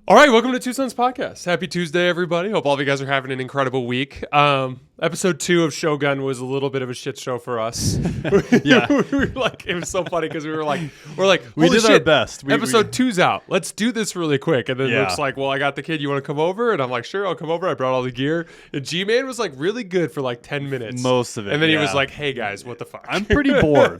All right, welcome to Two Sons Podcast. Happy Tuesday, everybody. Hope all of you guys are having an incredible week. Episode 2 of Shogun was a little bit of a shit show for us. Yeah, It was so funny because we did our best. Episode 2's out. Let's do this really quick. And then Yeah. Luke's like, well, I got the kid. You want to come over? And I'm like, sure, I'll come over. I brought all the gear. And G-Man was like really good for like 10 minutes. Most of it. And then he yeah. was like, hey guys, what the fuck? I'm pretty bored.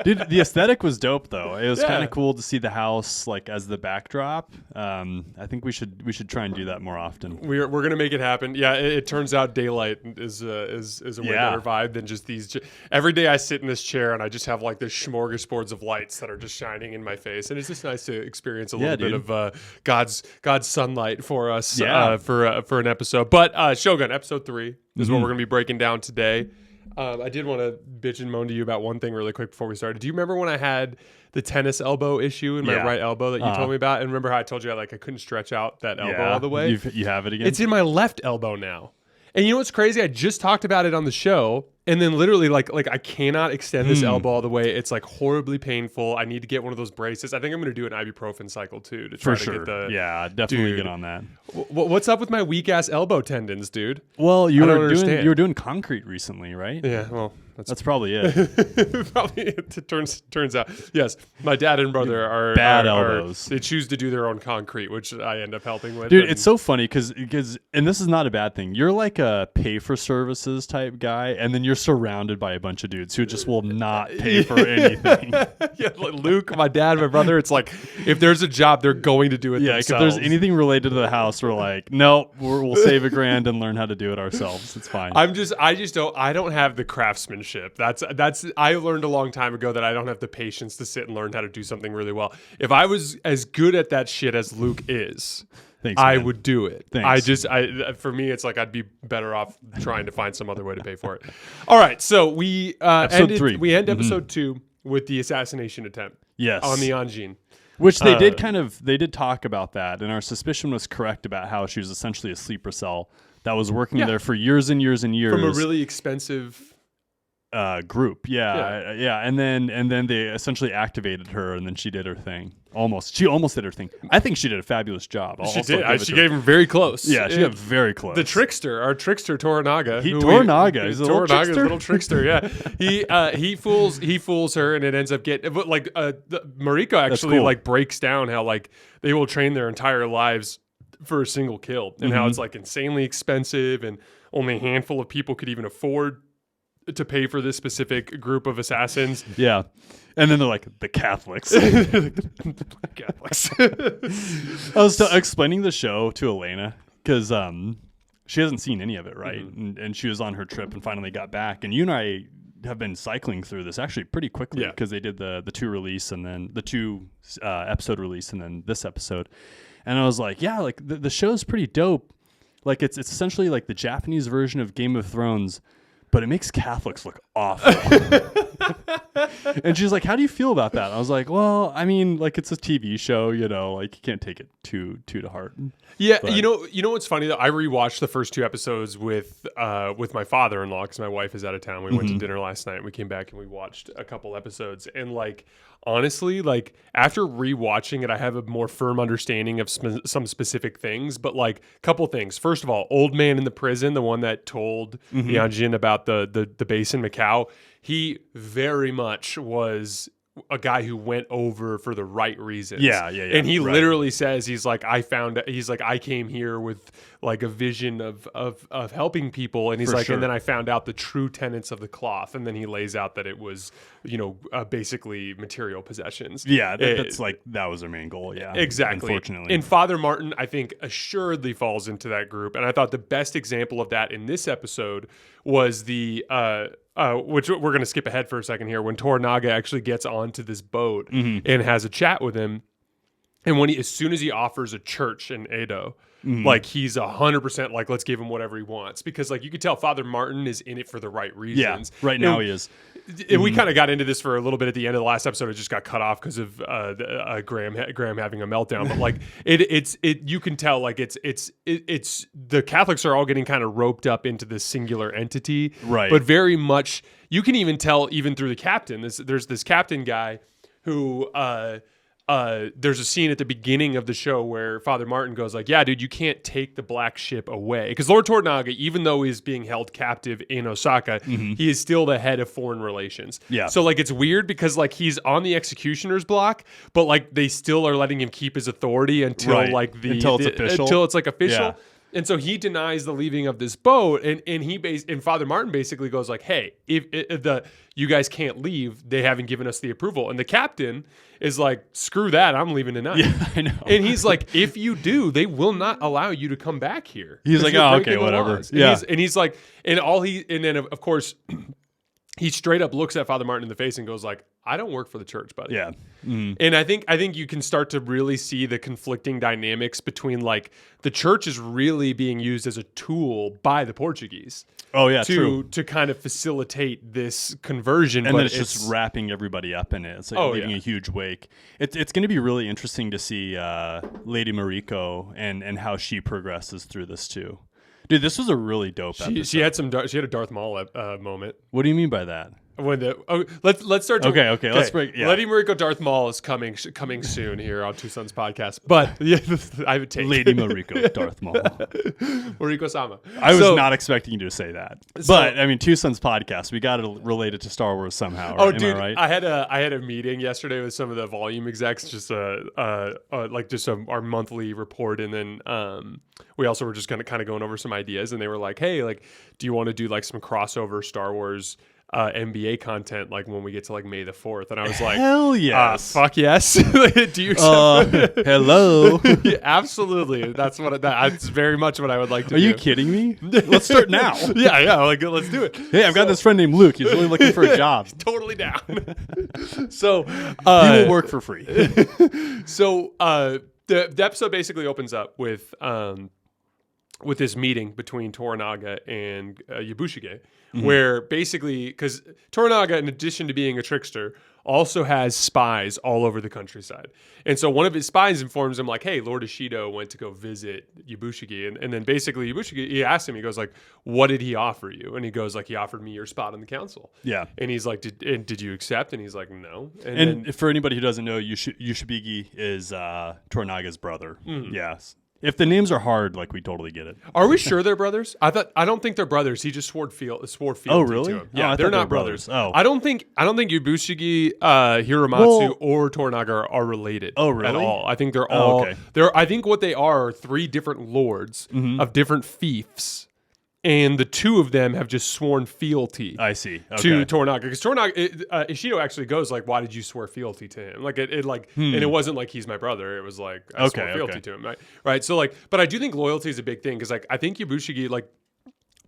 Dude, the aesthetic was dope though. It was Yeah. kind of cool to see the house like as the backdrop. I think we should try and do that more often. We're gonna make it happen. Yeah, it turns out daylight is a way Yeah. better vibe than just these. Every day I sit in this chair and I just have like this smorgasbords of lights that are just shining in my face, and it's just nice to experience a little bit of God's sunlight for us. Yeah. For an episode. But Shogun episode 3 is what we're gonna be breaking down today. I did want to bitch and moan to you about one thing really quick before we started. Do you remember when I had the tennis elbow issue in my Yeah. right elbow that you told me about? And remember how I told you I couldn't stretch out that elbow all the way? You have it again? It's in my left elbow now. And you know what's crazy? I just talked about it on the show, and then literally like I cannot extend this elbow all the way. It's like horribly painful. I need to get one of those braces. I think I'm going to do an ibuprofen cycle too to try For to sure. get the. Yeah, definitely Dude. get on that. What's up with my weak ass elbow tendons, dude? Well, I don't understand. you were doing concrete recently, right? Yeah, well, That's probably it. probably it turns out. Yes, my dad and brother are Bad are- elbows. They choose to do their own concrete, which I end up helping with. Dude, and- it's so funny because and this is not a bad thing. You're like a pay for services type guy, and then you're surrounded by a bunch of dudes who just will not pay for anything. yeah, like Luke, my dad, my brother. It's like if there's a job, they're going to do it Yeah, if themselves. there's anything related to the house, we're like, no, we'll save $1,000 and learn how to do it ourselves. It's fine. I don't have the craftsmanship. That's I learned a long time ago that I don't have the patience to sit and learn how to do something really well. If I was as good at that shit as Luke is, Thanks, I man. would do it. Thanks. For me, it's like I'd be better off trying to find some other way to pay for it. All right, so we Episode 3. We end episode 2 with the assassination attempt. Yes. on the Anjin. Which they did talk about that, and our suspicion was correct about how she was essentially a sleeper cell that was working there for years and years and years From a really expensive group. Yeah. And then they essentially activated her, and then she did her thing. She almost did her thing. I think she did a fabulous job. She did. She gave him very close. Yeah, she got very close. The trickster, our trickster Toranaga. Toranaga. He's a little trickster? Little trickster. Yeah, he fools her, and it ends up getting. But Mariko actually cool. breaks down how they will train their entire lives for a single kill, and how it's insanely expensive, and only a handful of people could even afford to pay for this specific group of assassins. Yeah. And then they're like, the Catholics. Catholics. I was explaining the show to Elena because she hasn't seen any of it, right? And she was on her trip and finally got back. And you and I have been cycling through this actually pretty quickly because they did the 2 release and then the 2 episode release and then this episode. And I was like, yeah, like the show's pretty dope. Like it's essentially like the Japanese version of Game of Thrones, but it makes Catholics look awful. And she's like, how do you feel about that? I was like, well, I mean, like it's a TV show, you can't take it too to heart. Yeah, But- you know what's funny though? I rewatched the first 2 episodes with my father-in-law because my wife is out of town. We went to dinner last night. We came back and we watched a couple episodes. And honestly, after rewatching it, I have a more firm understanding of some specific things. But a couple things. First of all, old man in the prison, the one that told the Anjin about the base in Macau, he very much was a guy who went over for the right reasons. Yeah. And he literally says, I came here with a vision of helping people. And he's and then I found out the true tenets of the cloth. And then he lays out that it was, basically material possessions. Yeah, that's that was their main goal. Yeah, Exactly. Unfortunately. And Father Martin, I think, assuredly falls into that group. And I thought the best example of that in this episode was which we're going to skip ahead for a second here, when Toranaga actually gets onto this boat and has a chat with him. And as soon as he offers a church in Edo, he's 100% let's give him whatever he wants, because you could tell Father Martin is in it for the right reasons. Yeah, right now he is. And we kind of got into this for a little bit at the end of the last episode. It just got cut off because of Graham having a meltdown. But you can tell it's the Catholics are all getting kind of roped up into this singular entity, right? But very much you can even tell even through the captain. There's this captain guy who there's a scene at the beginning of the show where Father Martin goes like, yeah, dude, you can't take the black ship away. Because Lord Toranaga, even though he's being held captive in Osaka, he is still the head of foreign relations. Yeah. So like it's weird because like he's on the executioner's block, but like they still are letting him keep his authority until until it's official. Until it's like official. Yeah. And so he denies the leaving of this boat, and Father Martin basically goes like, "Hey, if you guys can't leave, they haven't given us the approval." And the captain is like, "Screw that, I'm leaving tonight." Yeah, I know. And he's like, "If you do, they will not allow you to come back here." He's like, "Oh, okay, whatever." Yeah. And he's like, and then of course, he straight up looks at Father Martin in the face and goes like, "I don't work for the church, buddy." Yeah. Mm. And I think you can start to really see the conflicting dynamics between like the church is really being used as a tool by the Portuguese. Oh yeah, to kind of facilitate this conversion, and but then it's just wrapping everybody up in it. It's like leaving a huge wake. It's going to be really interesting to see Lady Mariko and how she progresses through this too. Dude, this was a really dope episode. She had a Darth Maul moment. What do you mean by that? Let's start. Okay. Let's break. Yeah. Lady Mariko Darth Maul is coming soon here on Two Sons Podcast. But yeah, I have a take. Lady Mariko Darth Maul. Mariko-sama. I was not expecting you to say that. But I mean, Two Sons Podcast. We got to relate it to Star Wars somehow. Right? Oh, dude, Am I right? I had a meeting yesterday with some of the volume execs, just our monthly report, and then we also were just kind of going over some ideas, and they were like, "Hey, like, do you want to do like some crossover Star Wars NBA content like when we get to like May the 4th?" And I was like, hell yes. Fuck yes. Do you accept hello. Yeah, absolutely. That's very much what I would like to do. Are you kidding me? Let's start now. Yeah, like let's do it. Hey, I've got this friend named Luke. He's really looking for a job. Totally down. So he will work for free. So the episode basically opens up with this meeting between Toranaga and Yabushige, where basically, because Toranaga, in addition to being a trickster, also has spies all over the countryside. And so one of his spies informs him like, hey, Lord Ishido went to go visit Yabushige. And then basically Yabushige, he asks him, he goes like, what did he offer you? And he goes like, he offered me your spot on the council. Yeah. And he's like, did you accept? And he's like, no. And then, for anybody who doesn't know, Yushabigi is Toranaga's brother. Yes. If the names are hard, like, we totally get it. Are we sure they're brothers? I don't think they're brothers. He just swore fealty really? to him. Yeah, I they're thought not brothers. Oh. I don't think Yabushige, Hiramatsu, or Toranaga are related. Oh, really? At all. I think they're all. Okay. I think what they are three different lords of different fiefs. And the two of them have just sworn fealty. I see. To Toranaga, because Ishido actually goes like, "Why did you swear fealty to him?" Like and it wasn't like he's my brother. It was like I swore fealty to him, right? So like, but I do think loyalty is a big thing because like I think Yabushige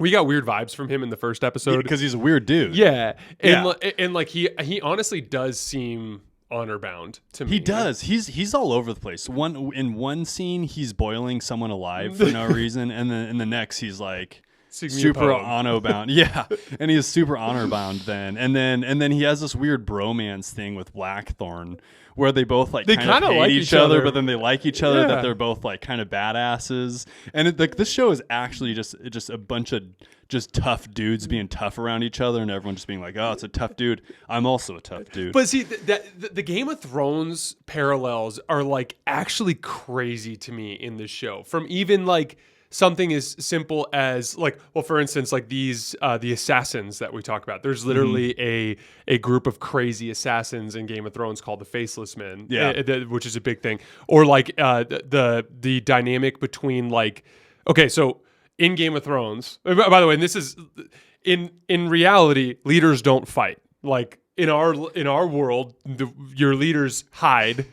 we got weird vibes from him in the first episode because he's a weird dude. Yeah, and like he honestly does seem honor bound to me. He does. He's all over the place. In one scene he's boiling someone alive for no reason, and then in the next he's like. Super honor bound, yeah, and he is super honor bound then, and then he has this weird bromance thing with Blackthorn, where they both like kind of hate each other, but then they like each other. That they're both like kind of badasses, and this show is actually just a bunch of just tough dudes being tough around each other, and everyone just being like, "Oh, it's a tough dude. I'm also a tough dude." But see, the Game of Thrones parallels are like actually crazy to me in this show. From even like. Something as simple as like, well, for instance, like these the assassins that we talk about. There's literally a group of crazy assassins in Game of Thrones called the Faceless Men, which is a big thing. Or like the dynamic between like, okay, so in Game of Thrones, by the way, and this is in reality, leaders don't fight. Like in our world, your leaders hide.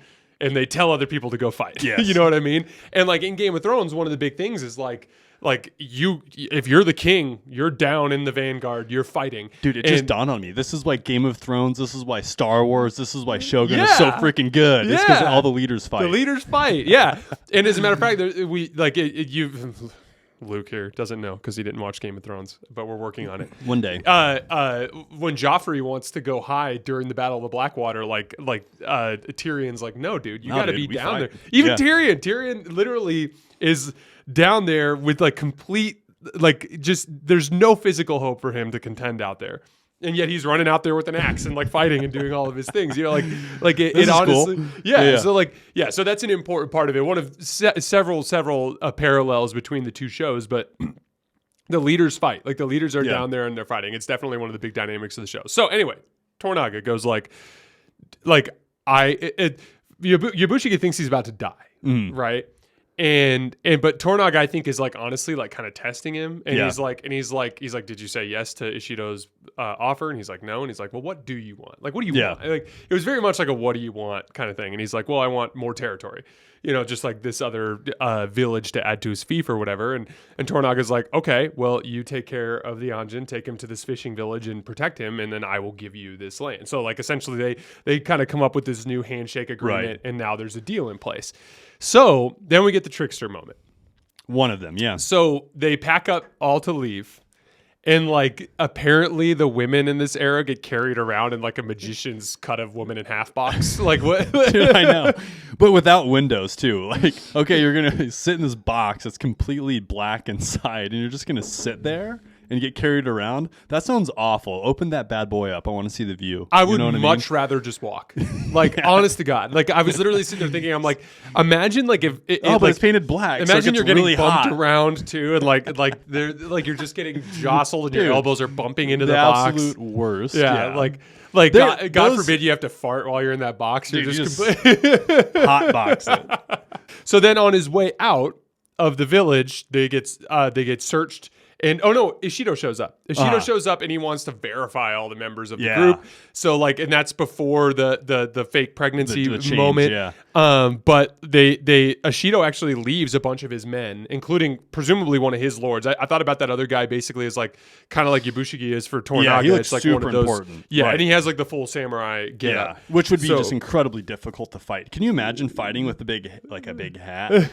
And they tell other people to go fight. Yes. You know what I mean? And like in Game of Thrones, one of the big things is like if you're the king, you're down in the vanguard, you're fighting. Dude, it just dawned on me. This is why Game of Thrones, this is why Star Wars, this is why Shogun is so freaking good. It's because all the leaders fight. The leaders fight, yeah. And as a matter of fact, Luke here doesn't know because he didn't watch Game of Thrones, but we're working on it. One day. When Joffrey wants to go hide during the Battle of the Blackwater, Tyrion's like, no, dude, you got to be down there. Even Tyrion literally is down there with like complete, like just there's no physical hope for him to contend out there. And yet he's running out there with an axe and like fighting and doing all of his things, you know, like it This is honestly, cool. yeah. So that's an important part of it. One of several parallels between the two shows, but the leaders fight. Like the leaders are down there and they're fighting. It's definitely one of the big dynamics of the show. So anyway, Toranaga goes Yabushige thinks he's about to die, right? But Toranaga, I think, is like honestly like kind of testing him, and he's like, did you say yes to Ishido's offer? And he's like, no. And he's like, well, what do you want? Like, what do you want? Like, it was very much like a what do you want kind of thing. And he's like, well, I want more territory, you know, just like this other village to add to his fief or whatever. And Toranaga's like, okay, well, you take care of the Anjin, take him to this fishing village and protect him, and then I will give you this land. So like essentially they kind of come up with this new handshake agreement, and now there's a deal in place. So then we get the trickster moment. One of them, yeah. So they pack up all to leave. And like apparently the women in this era get carried around in like a magician's cut of woman in half box. Like what? Dude, I know. But without windows too. Like, okay, you're going to sit in this box that's completely black inside and you're just going to sit there and get carried around. That sounds awful. Open that bad boy up. I want to see the view. I would much rather just walk. Like, honest to God. Like, I was literally sitting there thinking, I'm like, imagine like if but it's painted black. Imagine so you're getting really bumped hot. around too, and like they're like you're just getting jostled and your Dude, elbows are bumping into the absolute box. worst. Yeah, like God forbid you have to fart while you're in that box. You're Dude, just hot box it. So then on his way out of the village, they get searched. And oh no, Ishido shows up. Ishido shows up and he wants to verify all the members of the group. So like, and that's before the fake pregnancy the change, moment. yeah. But Ishido actually leaves a bunch of his men, including presumably one of his lords. I thought about that other guy basically as like kind of like Yabushige is for Toranaga. Yeah, he looks it's like super one of those, important. Yeah, Right. and he has like the full samurai getup. Which would be just incredibly difficult to fight. Can you imagine fighting with a big hat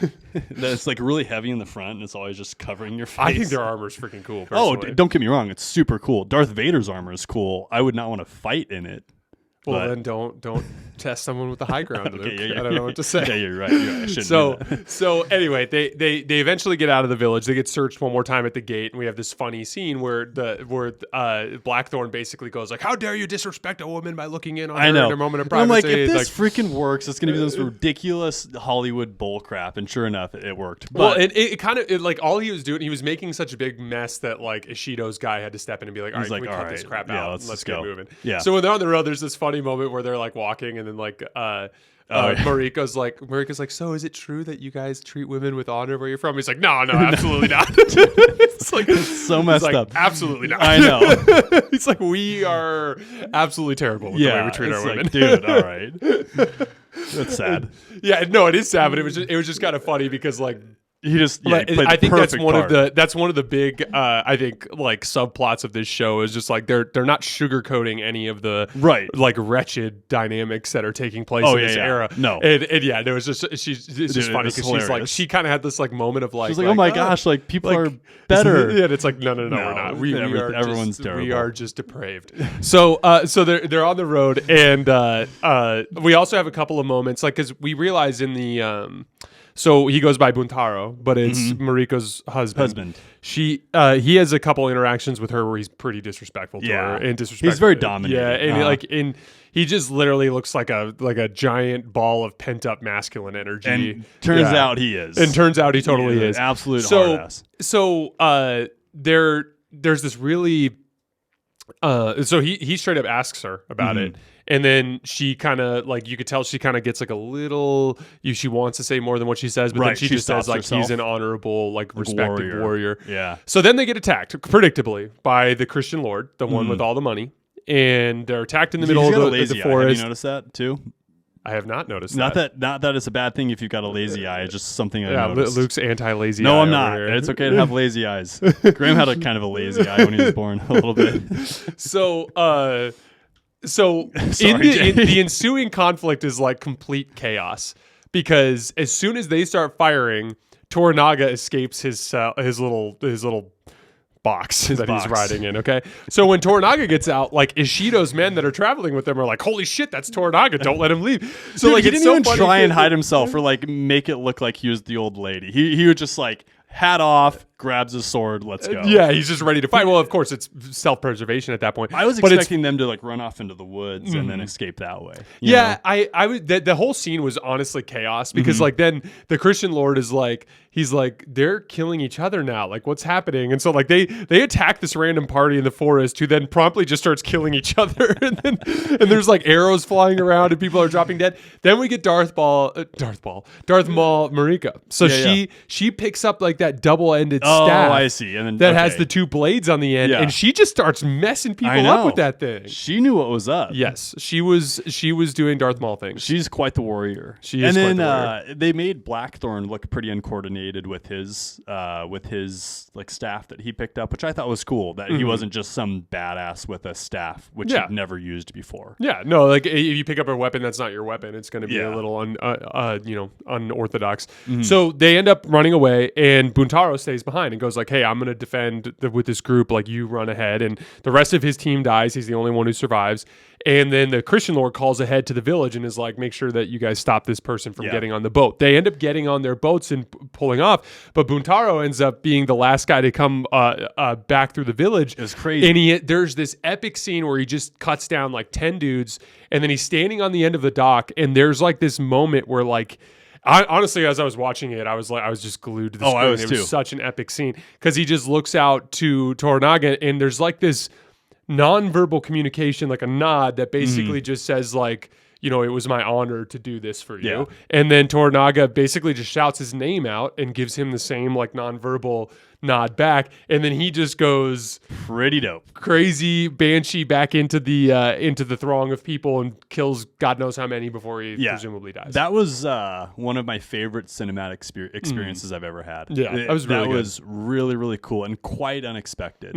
that's like really heavy in the front and it's always just covering your face? I think their armor's freaking cool. Oh, Personally. don't get me wrong. It's super cool. Darth Vader's armor is cool. I would not want to fight in it. Well, then don't test someone with the high ground, Luke. Okay, I don't know what to say. Yeah, you're right. I shouldn't do that. So anyway, they eventually get out of the village. They get searched one more time at the gate, and we have this funny scene where Blackthorn basically goes like, "How dare you disrespect a woman by looking in on her in a moment of privacy?" I'm like, if this freaking works, it's going to be this ridiculous Hollywood bull crap. And sure enough, it worked. But, well, it kind of like all he was doing, he was making such a big mess that like Ishido's guy had to step in and be like, "All right, can we cut this crap out? Let's get moving." Yeah. So when they're on the road, there's this funny moment where they're like walking, and then like Mariko's like, so is it true that you guys treat women with honor where you're from? He's like, no, absolutely not. It's like it's so messed up. Absolutely not. I know. He's like, we are absolutely terrible with the way we treat our women. Like, dude, all right. That's sad. Yeah, no, it is sad, but it was just kind of funny because like. He just I think that's one of the big I think like subplots of this show is just like they're not sugarcoating any of the like wretched dynamics that are taking place in this era. No. And yeah, there was just it's just funny because she's like she kind of had this like moment of like she's like, oh my gosh, like people are better. Yeah, and it's like no, we're not. Everyone's terrible. We are just depraved. So they're on the road, and we also have a couple of moments like because we realize in the so he goes by Buntaro, but it's Mariko's husband. He has a couple interactions with her where he's pretty disrespectful to her and disrespectful. He's very dominant. Yeah, and he just literally looks like a giant ball of pent up masculine energy. And turns out he is. And turns out he totally is. Absolute hard ass. So there's this really so he straight up asks her about it. And then she kind of like you could tell she kind of gets like a little she wants to say more than what she says, but then she just says like herself. He's an honorable, like respected warrior. Yeah. So then they get attacked predictably by the Christian Lord, the one with all the money, and they're attacked in the middle of the forest. Have you noticed that too? I have not noticed not that it's a bad thing if you've got a lazy eye. It's just something I noticed. Luke's anti-lazy eye. No, I'm not. It's okay to have lazy eyes. Graham had a kind of a lazy eye when he was born, a little bit. So in the ensuing conflict is like complete chaos because as soon as they start firing, Toranaga escapes his little box he's riding in. Okay, so when Toranaga gets out, like Ishido's men that are traveling with them are like, "Holy shit, that's Toranaga! Don't let him leave." So dude, like he didn't even try and hide himself or like make it look like he was the old lady. He would just like hat off, grabs his sword, let's go. Yeah, he's just ready to fight. Well, of course, it's self-preservation at that point. I was expecting them to like run off into the woods and then escape that way. You know? I would. The whole scene was honestly chaos because like then the Christian Lord is like, he's like, they're killing each other now. Like, what's happening? And so like they attack this random party in the forest who then promptly just starts killing each other. and there's like arrows flying around and people are dropping dead. Then we get Darth Maul Marika. So she picks up like that double-ended staff. Oh, I see. And then that has the two blades on the end, and she just starts messing people up with that thing. She knew what was up. Yes, she was doing Darth Maul things. She's quite the warrior. She is. And then they made Blackthorn look pretty uncoordinated with his like staff that he picked up, which I thought was cool. That he wasn't just some badass with a staff, which he'd never used before. Yeah, no, like if you pick up a weapon that's not your weapon, it's going to be a little unorthodox. So they end up running away, and Buntaro stays behind and goes like, "Hey, I'm going to defend with this group. Like, you run ahead." And the rest of his team dies. He's the only one who survives. And then the Christian Lord calls ahead to the village and is like, "Make sure that you guys stop this person from getting on the boat." They end up getting on their boats and pulling off, but Buntaro ends up being the last guy to come back through the village. It's crazy. And there's this epic scene where he just cuts down like 10 dudes, and then he's standing on the end of the dock, and there's like this moment where like, honestly, as I was watching it, I was just glued to the screen. I was it too. was such an epic scene because he just looks out to Toranaga, and there's like this non-verbal communication, like a nod that basically just says like, it was my honor to do this for you. And then Toranaga basically just shouts his name out and gives him the same like non-verbal nod back, and then he just goes pretty dope, crazy banshee back into the throng of people and kills God knows how many before he presumably dies. That was one of my favorite cinematic experiences I've ever had. Yeah, that was really, really cool and quite unexpected.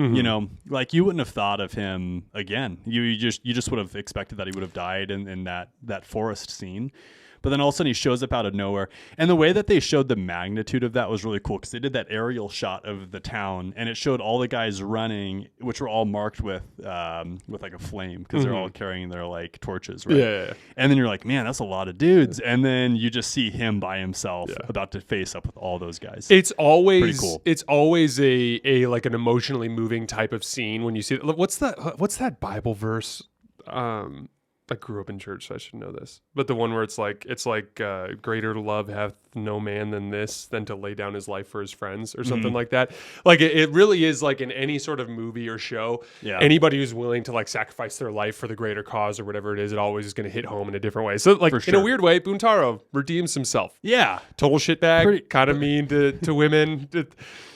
Like you wouldn't have thought of him again. You just would have expected that he would have died in that forest scene. But then all of a sudden he shows up out of nowhere. And the way that they showed the magnitude of that was really cool because they did that aerial shot of the town and it showed all the guys running, which were all marked with like a flame because they're all carrying their like torches, right? Yeah. And then you're like, man, that's a lot of dudes. And then you just see him by himself about to face up with all those guys. It's always pretty cool. It's always a like an emotionally moving type of scene when you see it. What's that Bible verse? I grew up in church, so I should know this. But the one where it's like greater love hath no man than to lay down his life for his friends or something like that. Like it really is like in any sort of movie or show, anybody who's willing to like sacrifice their life for the greater cause or whatever it is, it always is going to hit home in a different way. So like in a weird way, Buntaro redeems himself. Yeah. Total shitbag, kind of mean to women.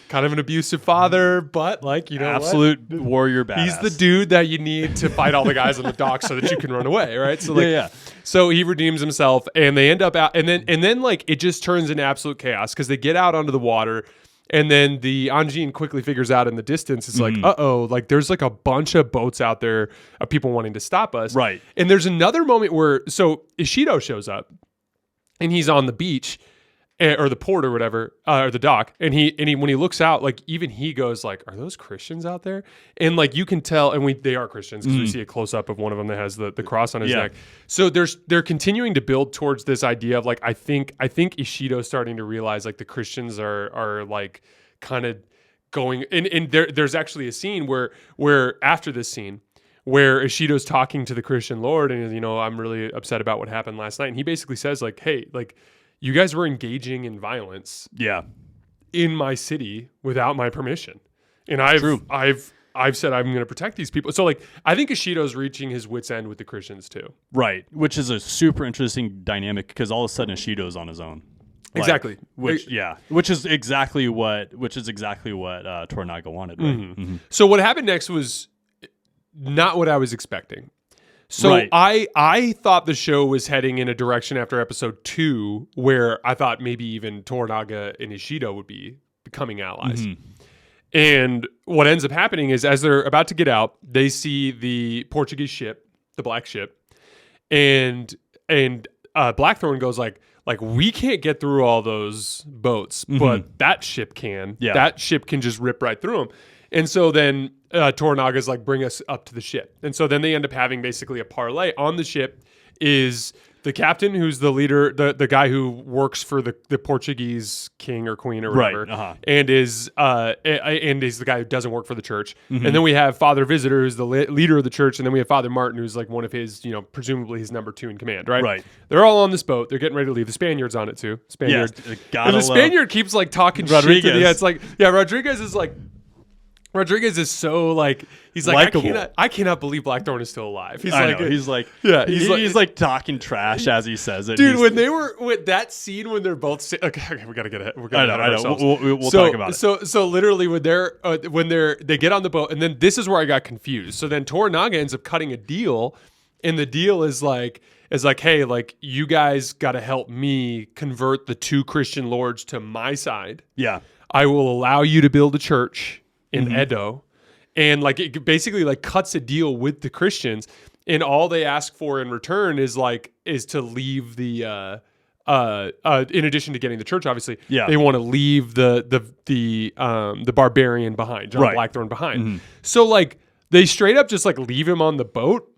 Kind of an abusive father, but like, absolute warrior badass. He's the dude that you need to fight all the guys on the dock so that you can run away, right? So like, so he redeems himself, and they end up out, and then like it just turns into absolute chaos because they get out onto the water, and then the Anjin quickly figures out in the distance, it's like, like there's like a bunch of boats out there of people wanting to stop us, right? And there's another moment where Ishido shows up, and he's on the beach. Or the port or whatever, or the dock, and he when he looks out, like even he goes like, "Are those Christians out there?" And like you can tell, and they are Christians because we see a close up of one of them that has the cross on his neck. So they're continuing to build towards this idea of like I think Ishido's starting to realize like the Christians are like kind of going, and there's actually a scene where after this scene, where Ishido's talking to the Christian Lord, and I'm really upset about what happened last night, and he basically says like, "Hey, like." You guys were engaging in violence in my city without my permission. And I've said I'm going to protect these people. So like I think Ishido's reaching his wit's end with the Christians too. Right, which is a super interesting dynamic because all of a sudden Ishido's on his own. Exactly. Which is exactly what Toranaga wanted, right? Mm-hmm. So what happened next was not what I was expecting. So I thought the show was heading in a direction after episode 2 where I thought maybe even Toranaga and Ishido would be becoming allies. And what ends up happening is as they're about to get out, they see the Portuguese ship, the black ship, and Blackthorn goes like we can't get through all those boats, but that ship can. Yeah. That ship can just rip right through them. And so then Toranaga's like, bring us up to the ship. And so then they end up having basically a parlay. On the ship is the captain, who's the leader, the guy who works for the Portuguese king or queen or whatever, right, and is the guy who doesn't work for the church. And then we have Father Visitor, who's the leader of the church, and then we have Father Martin, who's like one of his, presumably his number 2 in command, right? Right. They're all on this boat. They're getting ready to leave. The Spaniard's on it too. Spaniard. Yes, And the Spaniard keeps like talking shit to the. It's like, Rodriguez is like. Rodriguez is so like he's like I cannot believe Blackthorn is still alive. He's he's like talking trash as he says it. Dude, when they were with that scene when they're both okay, we gotta get it. We're gonna I know. We'll talk about it. So literally when they get on the boat, and then this is where I got confused. So then Toranaga ends up cutting a deal, and the deal is like, hey, like you guys got to help me convert the 2 Christian lords to my side. Yeah, I will allow you to build a church in Edo, and like it basically like cuts a deal with the Christians, and all they ask for in return is to leave the in addition to getting the church, obviously, they want to leave the barbarian behind, John Blackthorn behind. So like they straight up just like leave him on the boat.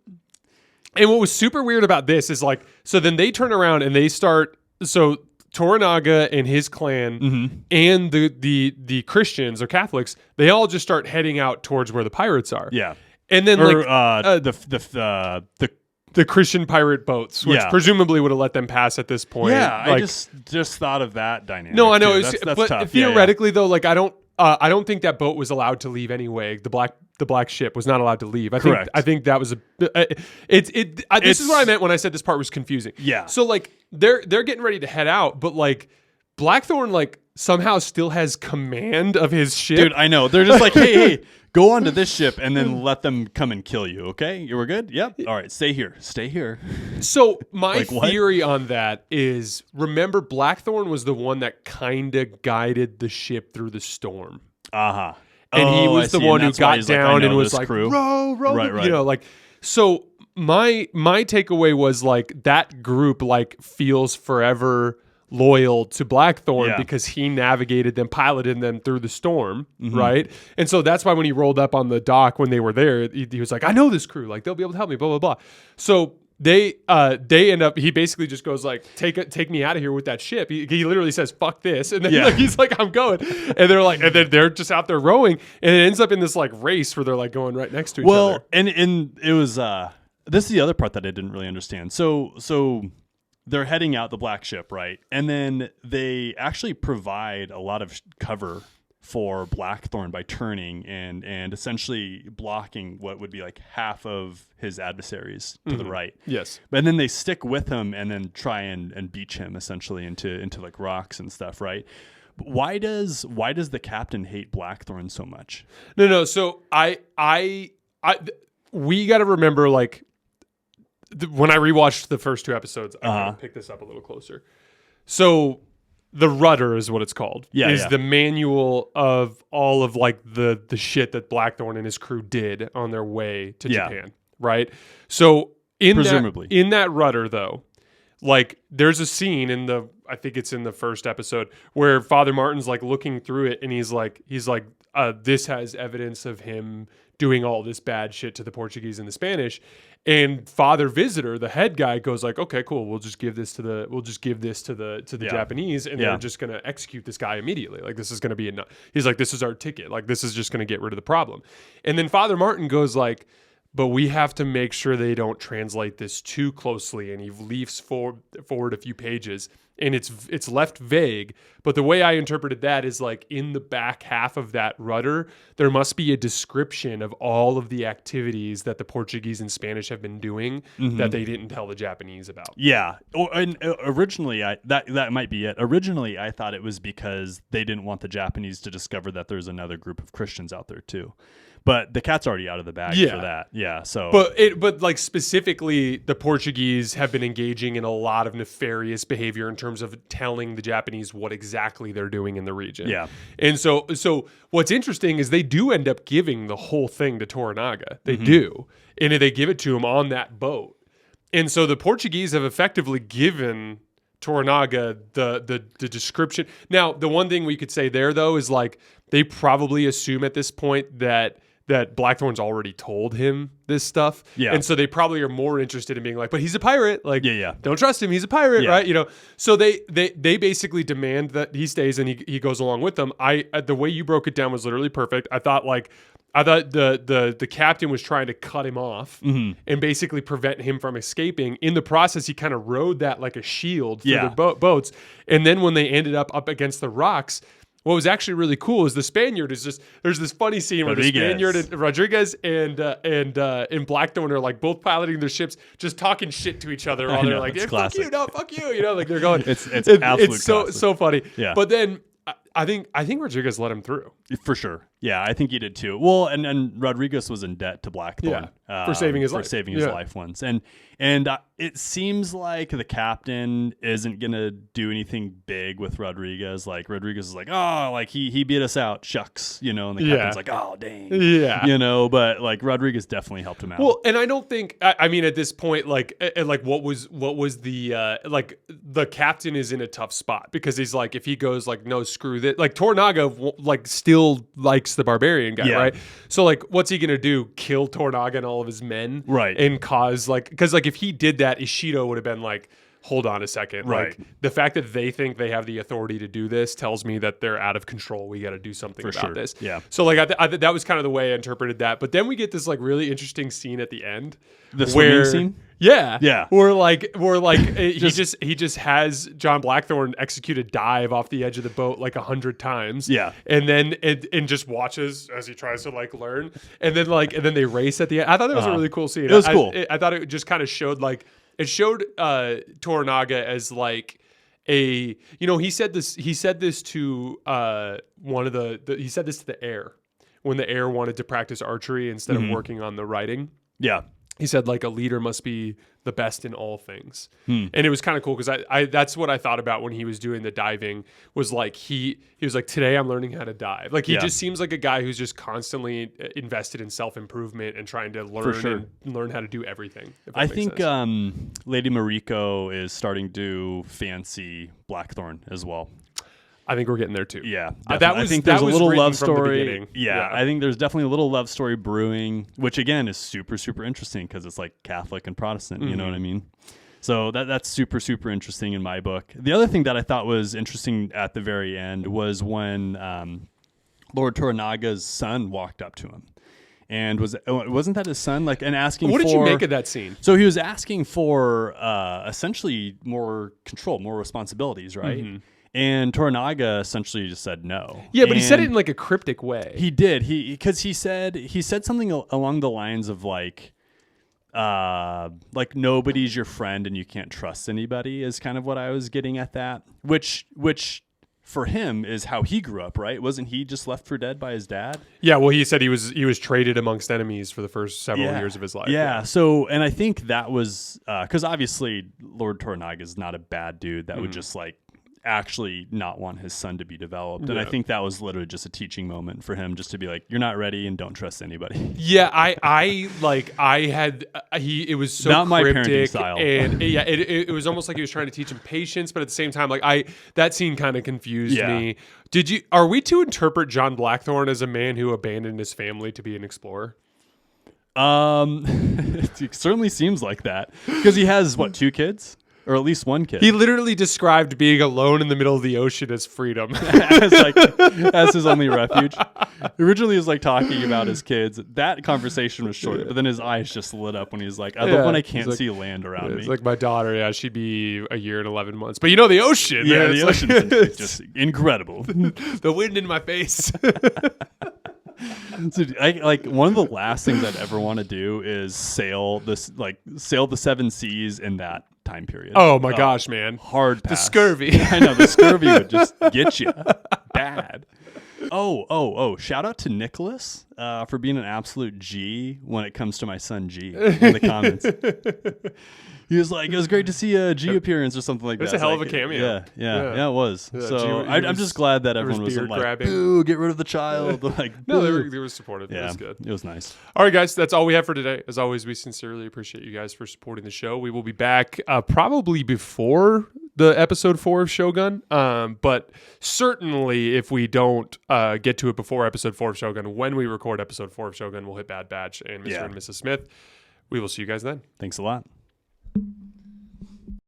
And what was super weird about this is like, so then they turn around and they start, so Toranaga and his clan and the Christians or Catholics, they all just start heading out towards where the pirates are. Yeah. And then the Christian pirate boats, which presumably would have let them pass at this point. Yeah, like, I just thought of that dynamic. No, I know. That's but tough. Theoretically, though, like I don't think that boat was allowed to leave anyway. The black ship was not allowed to leave. I think that was this is what I meant when I said this part was confusing. Yeah. So like they're getting ready to head out, but like Blackthorn like somehow still has command of his ship. Dude, I know. They're just like, hey, go onto this ship and then let them come and kill you. Okay, you were good. Yep. All right, stay here. So my theory on that is, remember, Blackthorn was the one that kind of guided the ship through the storm. And he was the one who got down and was like, row, right. Like, so my takeaway was like that group like feels forever loyal to Blackthorn because he navigated them, piloted them through the storm, right? And so that's why when he rolled up on the dock when they were there, he was like, I know this crew, like they'll be able to help me, blah, blah, blah. So they end up, he basically just goes like, take me out of here with that ship. He literally says, fuck this. And then like, he's like, I'm going. And they're like, and then they're just out there rowing. And it ends up in this like race where they're like going right next to each other. Well, and it was, this is the other part that I didn't really understand. So they're heading out the black ship, right? And then they actually provide a lot of cover for Blackthorn by turning and essentially blocking what would be like half of his adversaries to the right. Yes. But then they stick with him and then try and beach him essentially into like rocks and stuff, right? But why does the captain hate Blackthorn so much? No. So we got to remember, like, when I rewatched the first 2 episodes, I kind of picked this up a little closer. So the rudder is what it's called. Is the manual of all of like the shit that Blackthorn and his crew did on their way to Japan, right? So presumably in that rudder though, like there's a scene I think it's in the first episode where Father Martin's like looking through it and he's like this has evidence of him doing all this bad shit to the Portuguese and the Spanish. And Father Visitor, the head guy, goes like, okay, cool. We'll just give this to the Japanese, and they're just going to execute this guy immediately. Like, this is going to be enough. He's like, this is our ticket. Like, this is just going to get rid of the problem. And then Father Martin goes like, but we have to make sure they don't translate this too closely. And he leaps forward a few pages, and it's left vague. But the way I interpreted that is like in the back half of that rudder, there must be a description of all of the activities that the Portuguese and Spanish have been doing that they didn't tell the Japanese about. Yeah. And originally, that might be it. Originally, I thought it was because they didn't want the Japanese to discover that there's another group of Christians out there too. But the cat's already out of the bag for that. Yeah. So, but like specifically, the Portuguese have been engaging in a lot of nefarious behavior in terms of telling the Japanese what exactly they're doing in the region. Yeah. And so what's interesting is they do end up giving the whole thing to Toranaga. They do, and they give it to him on that boat. And so the Portuguese have effectively given Toranaga the description. Now, the one thing we could say there though is like they probably assume at this point that Blackthorn's already told him this stuff. Yeah. And so they probably are more interested in being like, but he's a pirate. Like, don't trust him. He's a pirate, right? You know, so they basically demand that he stays and he goes along with them. The way you broke it down was literally perfect. I thought the captain was trying to cut him off and basically prevent him from escaping. In the process, he kind of rode that like a shield through the boats. And then when they ended up against the rocks, what was actually really cool is the Spaniard is just, there's this funny scene where the Spaniard and Rodriguez and Blackthorn are like both piloting their ships, just talking shit to each other while they're like, hey, fuck you, no, fuck you. You know, like they're going, it's so funny. Yeah. But then I think Rodriguez let him through. For sure. Yeah, I think he did too. Well, and Rodriguez was in debt to Blackthorn for saving his life. For saving his life once. And it seems like the captain isn't going to do anything big with Rodriguez. Like Rodriguez is like, oh, like he beat us out. Shucks. You know, and the captain's like, oh, dang. Yeah. You know, but like Rodriguez definitely helped him out. Well, and I don't think, I mean, at this point, like what was the, like the captain is in a tough spot because he's like, if he goes like, no, screw that. Like Toranaga like still likes the barbarian guy, right? So like, what's he going to do? Kill Toranaga and all of his men? Right. And cause like, because like if he did that, Ishido would have been like, hold on a second. Right. Like the fact that they think they have the authority to do this tells me that they're out of control. We got to do something about this. Yeah. So like that was kind of the way I interpreted that. But then we get this like really interesting scene at the end. The swimming scene? Yeah. Yeah. Where he just has John Blackthorn execute a dive off the edge of the boat like 100 times. Yeah. And then and just watches as he tries to like learn. And then they race at the end. I thought that was a really cool scene. It was cool. I thought it just kind of showed like it showed Toranaga as like he said this to one of he said this to the heir when the heir wanted to practice archery instead of working on the writing. Yeah. He said like a leader must be the best in all things. And it was kind of cool because I that's what I thought about when he was doing the diving was like he was like, today I'm learning how to dive. Like he just seems like a guy who's just constantly invested in self-improvement and trying to learn and learn how to do everything. I think Lady Mariko is starting to fancy Blackthorn as well. I think we're getting there too. Yeah, I think there's a little love story. The yeah, I think there's definitely a little love story brewing, which again is super, super interesting because it's like Catholic and Protestant. You know what I mean? So that's super, super interesting in my book. The other thing that I thought was interesting at the very end was when Lord Toranaga's son walked up to him. And wasn't that his son? Like, and asking what did you make of that scene? So he was asking for essentially more control, more responsibilities, right? And Toranaga essentially just said no. Yeah, but he said it in like a cryptic way. He did. Because he said something along the lines of like nobody's your friend and you can't trust anybody is kind of what I was getting at that. Which for him is how he grew up, right? Wasn't he just left for dead by his dad? Yeah, well, he said he was traded amongst enemies for the first several years of his life. Yeah. So, and I think that was because obviously Lord Toranaga is not a bad dude that would just like actually not want his son to be developed. And I think that was literally just a teaching moment for him, just to be like, you're not ready and don't trust anybody. Yeah, it was so not my cryptic, parenting style. And it was almost like he was trying to teach him patience, but at the same time, like that scene kind of confused me. Are we to interpret John Blackthorn as a man who abandoned his family to be an explorer? It certainly seems like that because he has 2 kids? Or at least 1 kid. He literally described being alone in the middle of the ocean as freedom. as his only refuge. Originally, he was like talking about his kids. That conversation was short, but then his eyes just lit up when he was like, I love when I can't see land around me. It's like my daughter, she'd be a year and 11 months. But the ocean. Yeah, man, the ocean is just incredible. The wind in my face. So, one of the last things I'd ever want to do is sail the 7 seas in that time period. Oh my gosh, man. Hard pass. The scurvy. I know, the scurvy would just get you bad. Oh, shout out to Nicholas for being an absolute G when it comes to my son G in the comments. He was like, it was great to see a G appearance or something like that. It's a hell of a cameo. Yeah, it was. Yeah, so I'm just glad that everyone wasn't like, grabbing. boo, get rid of the child. Like, no, they were supportive. Yeah, it was good. It was nice. All right, guys, that's all we have for today. As always, we sincerely appreciate you guys for supporting the show. We will be back probably before the episode 4 of Shogun. But certainly if we don't get to it before episode 4 of Shogun, when we record episode 4 of Shogun, we'll hit Bad Batch and Mr. and Mrs. Smith. We will see you guys then. Thanks a lot.